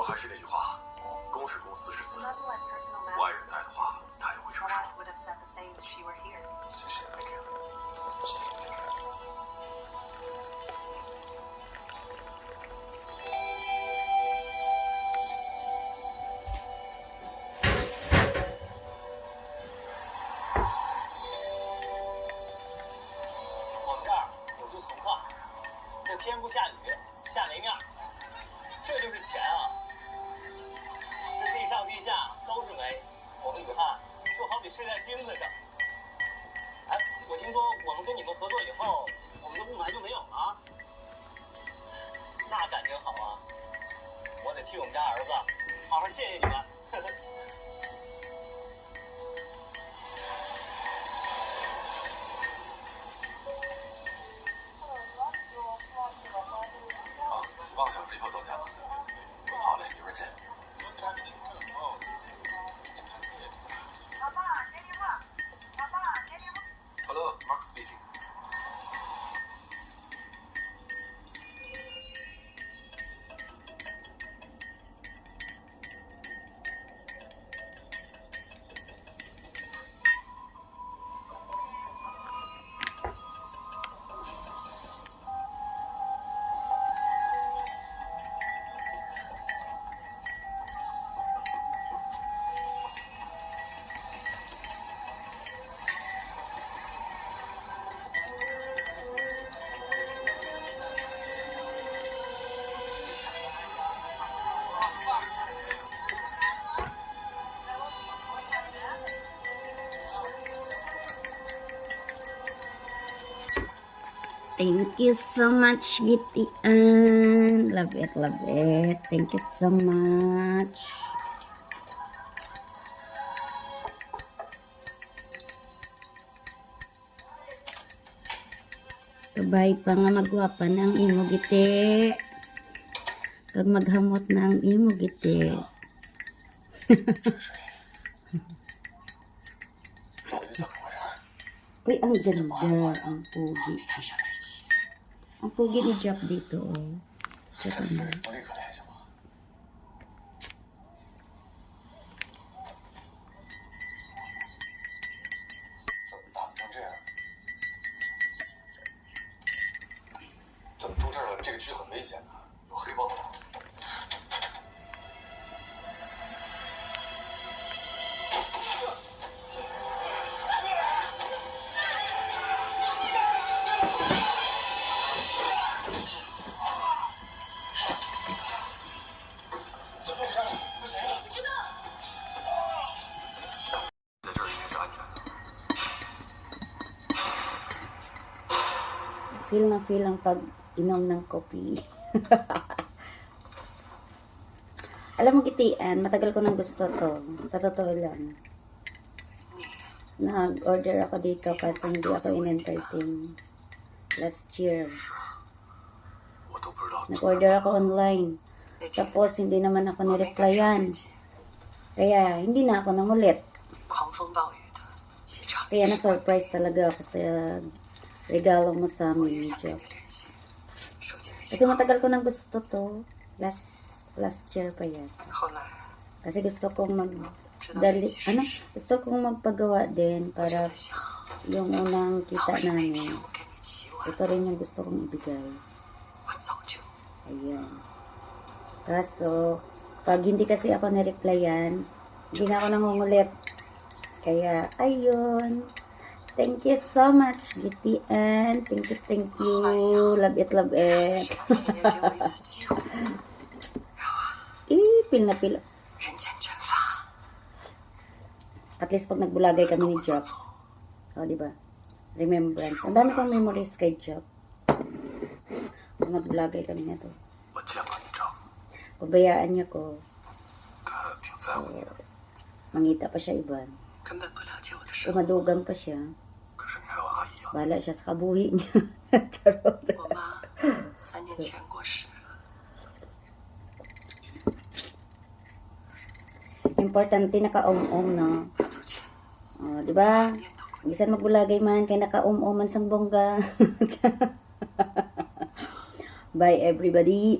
我还是那句话，公是公，私是私。外人在的话，他也会这么说。谢谢 ，Thank you。谢谢 ，Thank you。我们这儿有句俗话，这天不下雨，下雷面，这就是钱啊！这地上地下都是煤，我们雨汗就好比睡在金子上。哎，我听说我们跟你们合作以后，我们的雾霾就没有了，那感情好啊！我得替我们家儿子好好谢谢你们。忘了这以后走掉了。好嘞，一会儿见。Hello, Mark speaking. Thank you so much, Gitian. Love it, love it. Thank you so much. Kabay pa nga magwapa ng imo, Giti. Kag maghamot ng imo, Giti. Uy, ang ganda. Ang pugi. Ang pugi ni Jack dito, oh. Jack ano. 怎么住这儿了？这个区很危险的，有黑帮。在这儿应该是安全的。 Feel na feel ang pag-inom ng kopi. Alam mo, Gitian, matagal ko nang gusto to. Sa totoo lang. Nag-order ako dito kasi hindi ako in-entertain. Last year. Nag-order ako online. Tapos, hindi naman ako nireplyan. Kaya, hindi na ako nangulit. Kaya na-surprise talaga ako sa regalo mo sa amin, Jeff. Kasi matagal ko nang gusto to. Last year pa yan. Kasi gusto kong gusto kong magpagawa din para yung unang kita namin. Ito rin yung gusto kong ibigay. Ayan. Kaso, pag hindi kasi ako na-replyan, hindi na ako nangungulit. Kaya, ayun. Thank you so much, Gitian. Thank you. Love it, love it. Pil na pil. At least pag nagbulagay kami ni Job. O, diba? Remembrance. Ang dami kong memories kay Job. Pag nagbulagay kami na to. Pabayaan niya ko. So, mangita pa siya iba. Umadugang pa siya. Bala siya sa kabuhi niya. Charot. Importante naka-om-om, no? Oh, di ba? Bisan magbulagay man kay naka-om-om man sang bongga. Bye everybody.